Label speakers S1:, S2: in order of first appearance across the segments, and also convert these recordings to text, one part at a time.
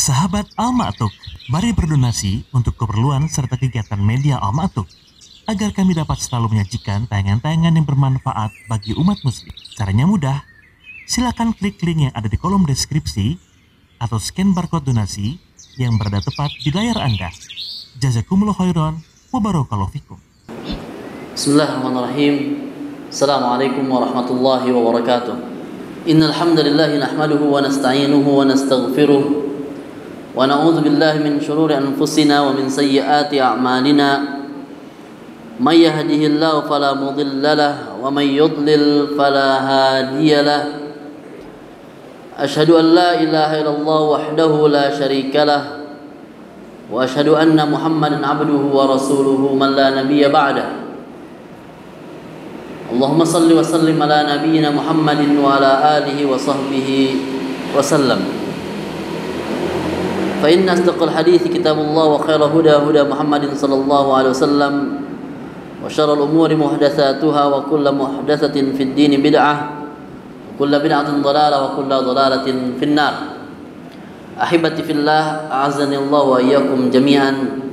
S1: Sahabat Al-Ma'tuk, mari berdonasi untuk keperluan serta kegiatan media Al-Ma'tuk agar kami dapat selalu menyajikan tayangan-tayangan yang bermanfaat bagi umat muslim. Caranya mudah, silakan klik link yang ada di kolom deskripsi atau scan barcode donasi yang berada tepat di layar Anda. Jazakumullah khairan wa barakallahu fikum.
S2: Bismillahirrahmanirrahim. Assalamualaikum warahmatullahi wabarakatuh. Innal hamdalillah nahmaduhu wa nasta'inuhu wa nastaghfiruh wa na'udzu billahi min shururi anfusina wa min sayyiati a'malina. May yahdihillahu fala mudilla lahu wa may yudlil fala hadiya lahu. Asyhadu an la ilaha illallah wahdahu la syarika lahu wa asyhadu anna Muhammadan abduhu wa rasuluhu man la nabiyya ba'dahu. Allahumma salli wa sallim ala nabiyyina Muhammadin wa ala alihi wa sahbihi wa sallam. Fa inna asdaqal hadithi kitabullah wa khairal huda huda Muhammadin sallallahu alaihi wasallam wa syarrul umuri muhdatsatuha wa kullu muhdatsatin fid din bid'ah wa kullu bid'atin dhalalah wa kullu dhalalatin finnar. Ahibati fillah, a'azzani Allah wa iyyakum jami'an.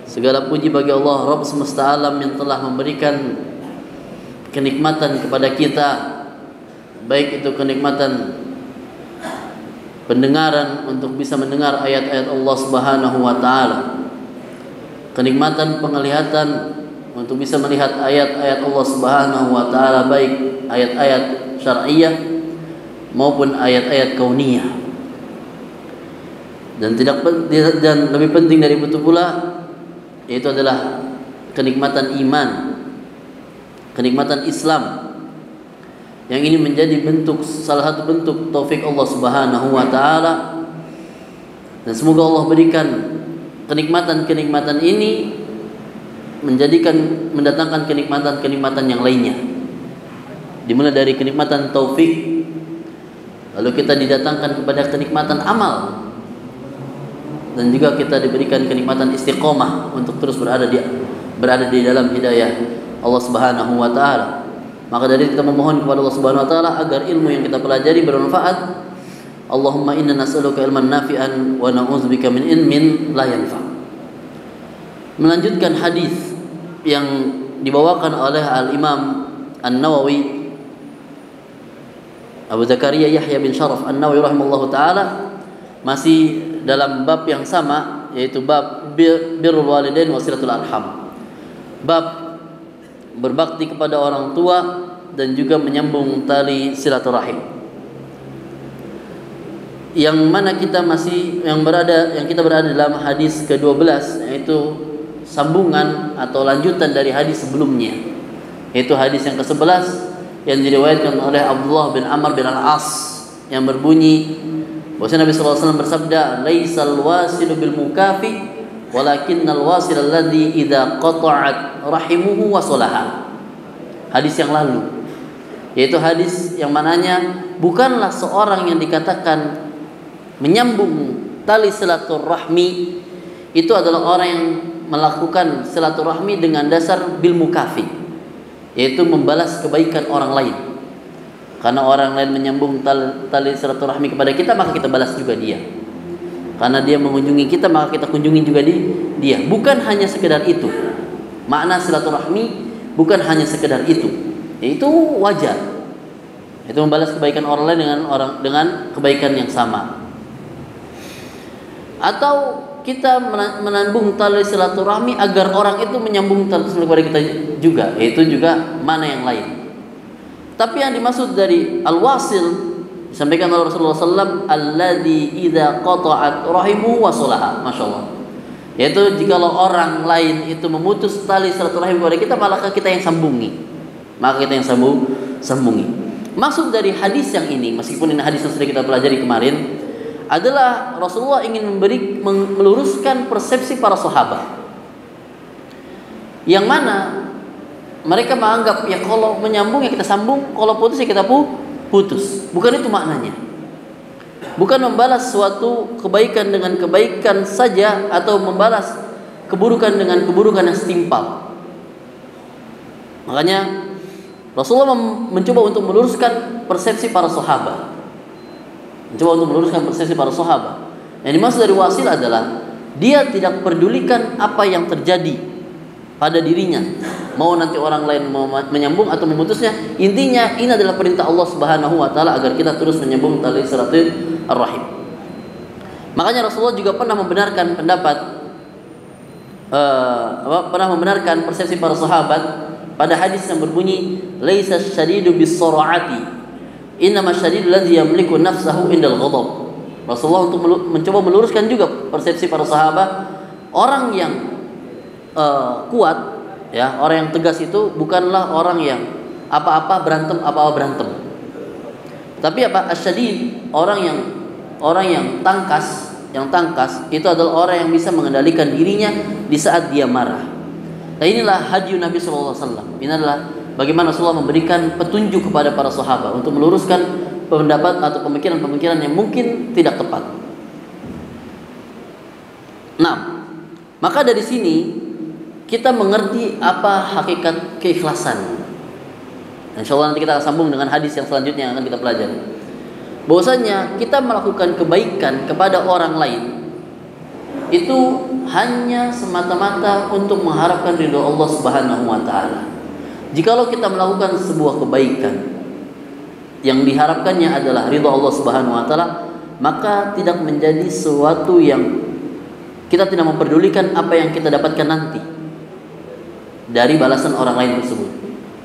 S2: Segala puji bagi Allah Rabb semesta alam yang telah memberikan kenikmatan kepada kita, baik itu kenikmatan pendengaran untuk bisa mendengar ayat-ayat Allah Subhanahu wa taala, kenikmatan penglihatan untuk bisa melihat ayat-ayat Allah Subhanahu wa taala, baik ayat-ayat syar'iyyah maupun ayat-ayat kauniyah. Dan lebih penting dari itu pula, yaitu adalah kenikmatan iman, kenikmatan Islam, yang ini menjadi salah satu bentuk taufik Allah Subhanahu wa taala. Dan semoga Allah berikan kenikmatan-kenikmatan ini mendatangkan kenikmatan-kenikmatan yang lainnya. Dimulai dari kenikmatan taufik, lalu kita didatangkan kepada kenikmatan amal, dan juga kita diberikan kenikmatan istiqomah untuk terus berada di dalam hidayah Allah Subhanahu wa taala. Maka dari kita memohon kepada Allah Subhanahu wa taala agar ilmu yang kita pelajari bermanfaat. Allahumma inna nas'aluka ilman nafi'an wa na'udzubika min ilmin la yanfa'. Melanjutkan hadis yang dibawakan oleh Al-Imam An-Nawawi, Abu Zakaria Yahya bin Sharaf An-Nawawi rahimahullahu taala, masih dalam bab yang sama, yaitu bab birrul walidain wa silatul arham. Bab berbakti kepada orang tua dan juga menyambung tali silaturahim. Yang mana kita berada dalam hadis ke-12, yaitu sambungan atau lanjutan dari hadis sebelumnya, yaitu hadis yang ke-11 yang diriwayatkan oleh Abdullah bin Amr bin Al-As, yang berbunyi bahwa Nabi sallallahu alaihi wasallam bersabda, "Laisal wasilu bil mukafi walakinnal wasil alladhi idza qata'at rahimuhu wasalaha." Hadis yang lalu, yaitu hadis yang mananya bukanlah seorang yang dikatakan menyambung tali silaturahmi itu adalah orang yang melakukan silaturahmi dengan dasar bil mukafi, yaitu membalas kebaikan orang lain. Karena orang lain menyambung tali silaturahmi kepada kita, maka kita balas juga dia. Karena dia mengunjungi kita, maka kita kunjungi juga dia. Bukan hanya sekedar itu. Makna silaturahmi bukan hanya sekedar itu. Yaitu wajar. Itu membalas kebaikan orang lain dengan kebaikan yang sama. Atau kita menambung tali silaturahmi agar orang itu menyambung tali silaturahmi kepada kita juga. Yaitu juga mana yang lain. Tapi yang dimaksud dari al-wasil disampaikan oleh Rasulullah SAW, alladzi idza qata'at rahimu wasalaha. Masyaallah. Yaitu jikalau orang lain itu memutus tali silaturahim kepada kita, maka kita yang sambungi. Maksud dari hadis yang ini, meskipun ini hadis yang sudah kita pelajari kemarin, adalah Rasulullah ingin meluruskan persepsi para sahabat, yang mana mereka menganggap ya kalau menyambung ya kita sambung, kalau putus ya kita putus. Bukan itu maknanya. Bukan membalas suatu kebaikan dengan kebaikan saja, atau membalas keburukan dengan keburukan yang setimpal. Makanya Rasulullah mencoba untuk meluruskan persepsi para sahabat. Yang dimaksud dari wasil adalah dia tidak pedulikan apa yang terjadi pada dirinya, mau nanti orang lain mau menyambung atau memutusnya. Intinya ini adalah perintah Allah Subhanahu wa taala agar kita terus menyambung tali silaturahim. Makanya Rasulullah juga pernah membenarkan pernah membenarkan persepsi para sahabat pada hadis yang berbunyi laisa syadidu bis-sur'ati innama syadidu alladzi yamliku nafsahu indal ghadab. Rasulullah untuk mencoba meluruskan juga persepsi para sahabat, orang yang kuat, ya, orang yang tegas itu bukanlah orang yang apa-apa berantem, tapi asyadid, orang yang tangkas itu adalah orang yang bisa mengendalikan dirinya di saat dia marah. Nah, inilah hadis Nabi SAW. Ini adalah bagaimana Rasulullah memberikan petunjuk kepada para sahabat untuk meluruskan pendapat atau pemikiran-pemikiran yang mungkin tidak tepat. Nah, maka dari sini kita mengerti apa hakikat keikhlasan. Insya Allah nanti kita akan sambung dengan hadis yang selanjutnya yang akan kita pelajari. Bahwasanya kita melakukan kebaikan kepada orang lain itu hanya semata-mata untuk mengharapkan ridho Allah Subhanahu wa taala. Jikalau kita melakukan sebuah kebaikan yang diharapkannya adalah ridho Allah Subhanahu wa taala, maka tidak menjadi sesuatu yang kita tidak memperdulikan apa yang kita dapatkan nanti dari balasan orang lain tersebut.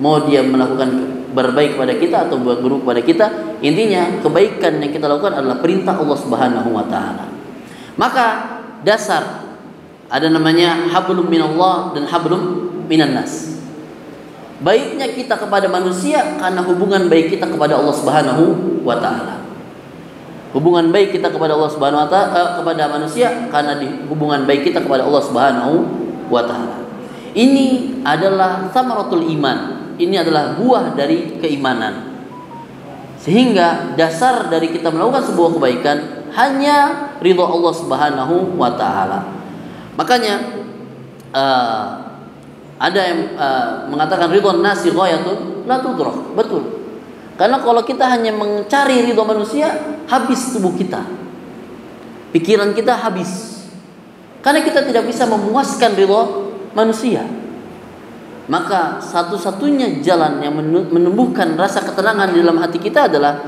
S2: Mau dia melakukan berbaik kepada kita atau buat buruk kepada kita, intinya kebaikan yang kita lakukan adalah perintah Allah Subhanahu wa taala. Maka dasar ada namanya hablum minallah dan hablum minan nas. Baiknya kita kepada manusia karena hubungan baik kita kepada Allah Subhanahu wa taala. Hubungan baik kita kepada Allah Subhanahu wa taala kepada manusia karena hubungan baik kita kepada Allah Subhanahu wa taala. Ini adalah thamaratul iman. Ini adalah buah dari keimanan. Sehingga dasar dari kita melakukan sebuah kebaikan hanya ridha Allah Subhanahu wa taala. Makanya ada yang mengatakan ridwan nasi ghayatun la tudrak. Betul. Karena kalau kita hanya mencari ridho manusia, habis tubuh kita. Pikiran kita habis. Karena kita tidak bisa memuaskan ridho manusia. Maka satu-satunya jalan yang menumbuhkan rasa ketenangan di dalam hati kita adalah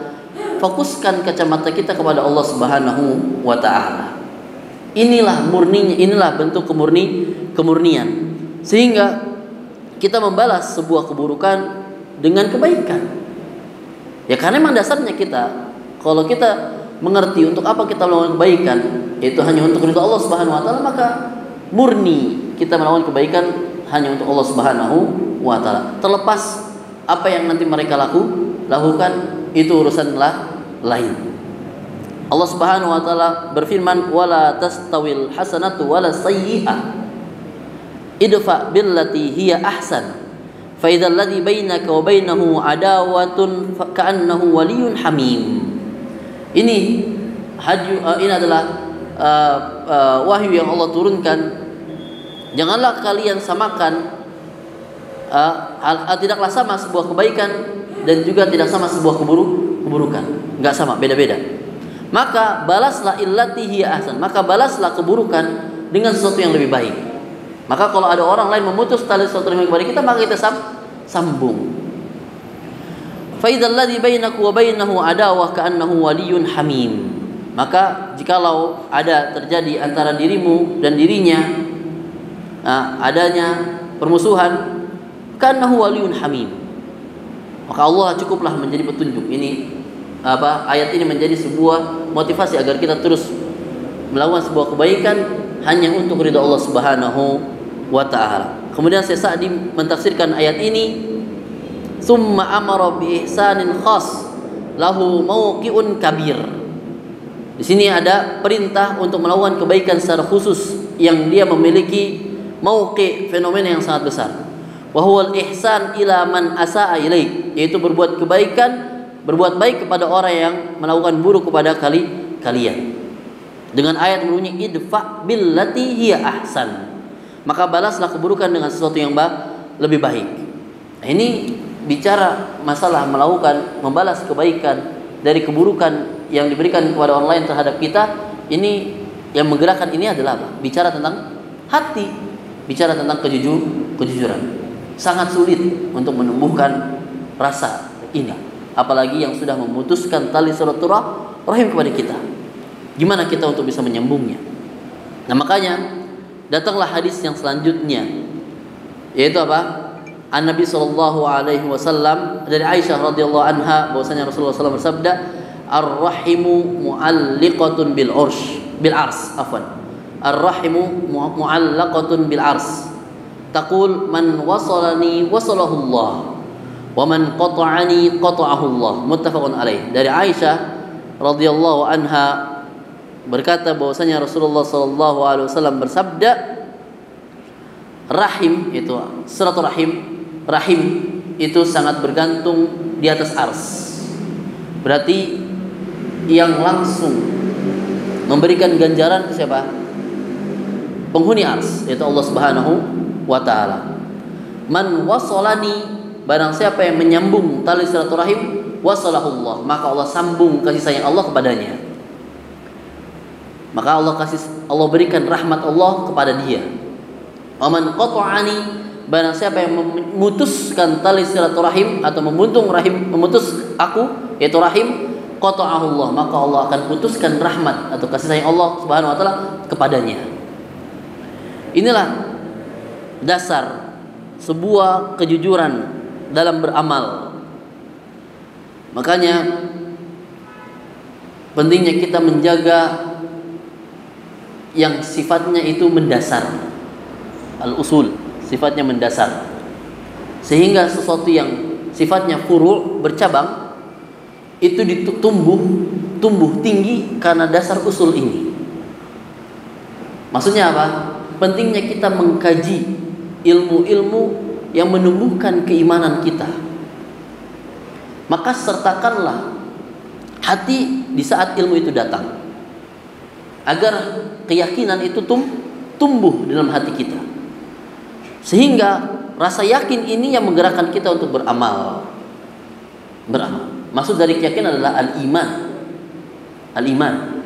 S2: fokuskan kacamata kita kepada Allah Subhanahu wa taala. Inilah murninya, inilah bentuk kemurnian. Sehingga kita membalas sebuah keburukan dengan kebaikan. Ya karena memang dasarnya kita, kalau kita mengerti untuk apa kita melakukan kebaikan, itu hanya untuk ridha Allah Subhanahu wa taala, maka murni kita melakukan kebaikan hanya untuk Allah Subhanahu wa taala. Terlepas apa yang nanti mereka lakukan, itu urusanlah lain. Allah Subhanahu wa taala berfirman, "Wala tastawil hasanatu wala sayyi'ah. Idfa billati hiya ahsan fa idzal ladzi bainaka wa bainahu adawatun ka'annahu waliyyun hamim." Ini adalah wahyu yang Allah turunkan. Janganlah kalian samakan, tidaklah sama sebuah kebaikan dan juga tidak sama sebuah keburukan. Enggak sama, beda-beda. Maka balaslah illati hiya ahsan. Maka balaslah keburukan dengan sesuatu yang lebih baik. Maka kalau ada orang lain memutus tali silaturahmi kepada kita, maka kita sambung. Fa idzal ladzi bainaku wa bainahu adawah ka'annahu waliyyun hamim. Maka jikalau ada terjadi antara dirimu dan dirinya adanya permusuhan, ka'annahu waliyyun hamim. Maka Allah cukuplah menjadi petunjuk. Ini ayat ini menjadi sebuah motivasi agar kita terus melakukan sebuah kebaikan hanya untuk ridha Allah Subhanahu wa ta'ala. Kemudian Syekh Sa'di mentafsirkan ayat ini, summa amara bi ihsanin khas lahu mauqi'un kabir. Di sini ada perintah untuk melakukan kebaikan secara khusus yang dia memiliki mauqi', fenomena yang sangat besar. Wa huwal ihsan ila man asaa ilaik, yaitu berbuat kebaikan, berbuat baik kepada orang yang melakukan buruk kepada kalian. Dengan ayat berbunyi idfa billati hiya ahsan. Maka balaslah keburukan dengan sesuatu yang lebih baik. Nah, ini bicara masalah membalas kebaikan dari keburukan yang diberikan kepada orang lain terhadap kita. Ini Yang menggerakkan ini adalah apa? Bicara tentang hati, bicara tentang kejujuran. Sangat sulit untuk menumbuhkan rasa ini, apalagi yang sudah memutuskan tali silaturahim kepada kita. Gimana kita untuk bisa menyambungnya? Nah, makanya datanglah hadis yang selanjutnya, yaitu apa? An-Nabi sallallahu alaihi wasallam, dari Aisyah radhiyallahu anha, bahwasanya Rasulullah SAW bersabda, "Ar-rahimu mu'alliqatun bil ars, afwan. Ar-rahimu mu'allaqatun bil ars. Taqul man wasalani wasalahu Allah, wa man qata'ani qata'ahu Allah." Muttafaqun alaih. Dari Aisyah radhiyallahu anha berkata bahwasanya Rasulullah sallallahu alaihi wasallam bersabda, rahim itu rahim itu sangat bergantung di atas ars. Berarti yang langsung memberikan ganjaran ke siapa? Penghuni ars, yaitu Allah Subhanahu wa taala. Man wasolani, barang siapa yang menyambung tali silaturahim, wasalahullah, maka Allah sambung kasih sayang Allah kepadanya. Maka Allah berikan rahmat Allah kepada dia. Waman qata'ani, barang siapa yang memutuskan tali silaturahim atau memutus aku, yaitu rahim, qata'ahullah, maka Allah akan putuskan rahmat atau kasih sayang Allah Subhanahu wa taala kepadanya. Inilah dasar sebuah kejujuran dalam beramal. Makanya pentingnya kita menjaga yang sifatnya itu mendasar, al-usul, sifatnya mendasar, sehingga sesuatu yang sifatnya furu', bercabang, itu tumbuh tinggi karena dasar usul ini. Maksudnya apa? Pentingnya kita mengkaji ilmu-ilmu yang menumbuhkan keimanan kita. Maka sertakanlah hati di saat ilmu itu datang, agar keyakinan itu tumbuh dalam hati kita, sehingga rasa yakin ini yang menggerakkan kita untuk beramal. Maksud dari keyakinan adalah al-iman,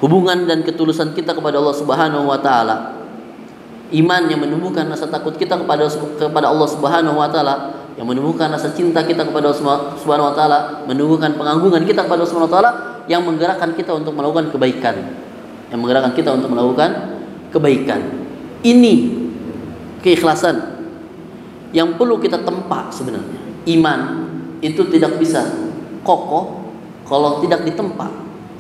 S2: hubungan dan ketulusan kita kepada Allah Subhanahu wa taala. Iman yang menumbuhkan rasa takut kita kepada Allah Subhanahu wa taala, yang menumbuhkan rasa cinta kita kepada Allah Subhanahu wa taala, menumbuhkan pengagungan kita kepada Allah Subhanahu wa taala, yang menggerakkan kita untuk melakukan kebaikan. Ini keikhlasan yang perlu kita tempa sebenarnya. Iman itu tidak bisa kokoh kalau tidak ditempa.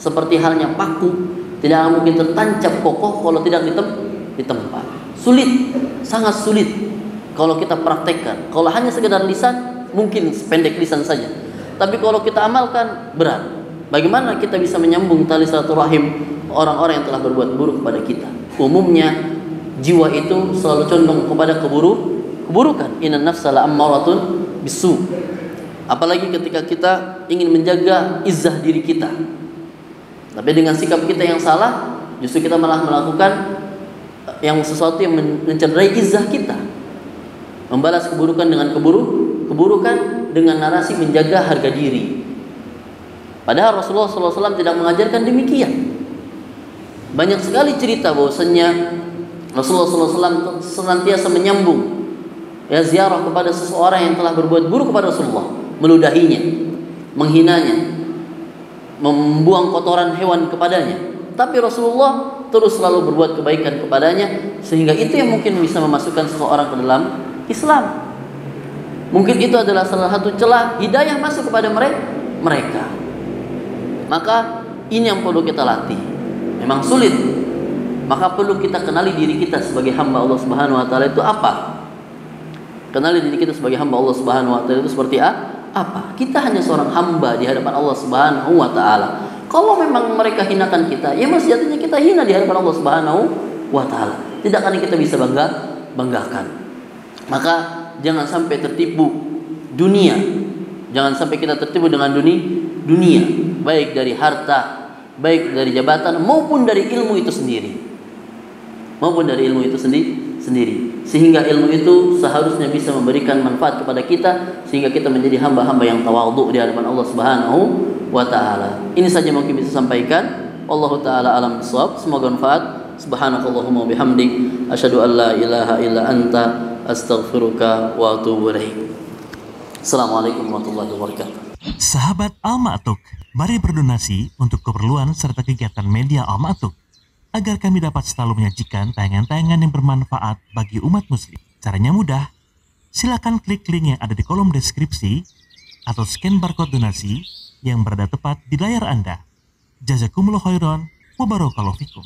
S2: Seperti halnya paku, tidak mungkin tertancap kokoh kalau tidak ditempa. Sulit, sangat sulit kalau kita praktekkan. Kalau hanya sekedar lisan, mungkin pendek lisan saja. Tapi kalau kita amalkan, berat. Bagaimana kita bisa menyambung tali silaturahim orang-orang yang telah berbuat buruk kepada kita? Umumnya jiwa itu selalu condong kepada keburukan. Innan nafsa la'ammaratun bisu. Apalagi ketika kita ingin menjaga izzah diri kita. Tapi dengan sikap kita yang salah, justru kita malah melakukan yang sesuatu yang mencederai izzah kita. Membalas keburukan dengan keburukan dengan narasi menjaga harga diri. Padahal Rasulullah SAW tidak mengajarkan demikian. Banyak sekali cerita bahwasanya Rasulullah SAW senantiasa menyambung ziarah kepada seseorang yang telah berbuat buruk kepada Rasulullah, meludahinya, menghinanya, membuang kotoran hewan kepadanya. Tapi Rasulullah terus selalu berbuat kebaikan kepadanya, sehingga itu yang mungkin bisa memasukkan seseorang ke dalam Islam. Mungkin itu adalah salah satu celah hidayah masuk kepada mereka. Maka ini yang perlu kita latih. Memang sulit. Maka perlu kita kenali diri kita sebagai hamba Allah Subhanahu wa taala itu apa? Kenali diri kita sebagai hamba Allah Subhanahu wa taala itu seperti apa? Kita hanya seorang hamba di hadapan Allah Subhanahu wa taala. Kalau memang mereka hinakan kita, ya sejatinya kita hina di hadapan Allah Subhanahu wa taala. Tidak akan kita bisa banggakan. Maka jangan sampai tertipu dunia. Jangan sampai kita tertipu dengan dunia, baik dari harta, baik dari jabatan maupun dari ilmu itu sendiri. Sehingga ilmu itu seharusnya bisa memberikan manfaat kepada kita, sehingga kita menjadi hamba-hamba yang tawadhu di hadapan Allah Subhanahu wa taala. Ini saja mungkin bisa sampaikan. Wallahu taala alam bissawab. Semoga manfaat. Subhanakallahumma bihamdik asyhadu an la ilaha illa anta astaghfiruka wa atubu ilaik. Assalamualaikum warahmatullahi wabarakatuh.
S1: Sahabat Al-Ma'atuk, mari berdonasi untuk keperluan serta kegiatan media Al-Ma'atuk agar kami dapat selalu menyajikan tayangan-tayangan yang bermanfaat bagi umat muslim. Caranya mudah. Silakan klik link yang ada di kolom deskripsi atau scan barcode donasi yang berada tepat di layar Anda. Jazakumullah khairan wa barakallahu fikum.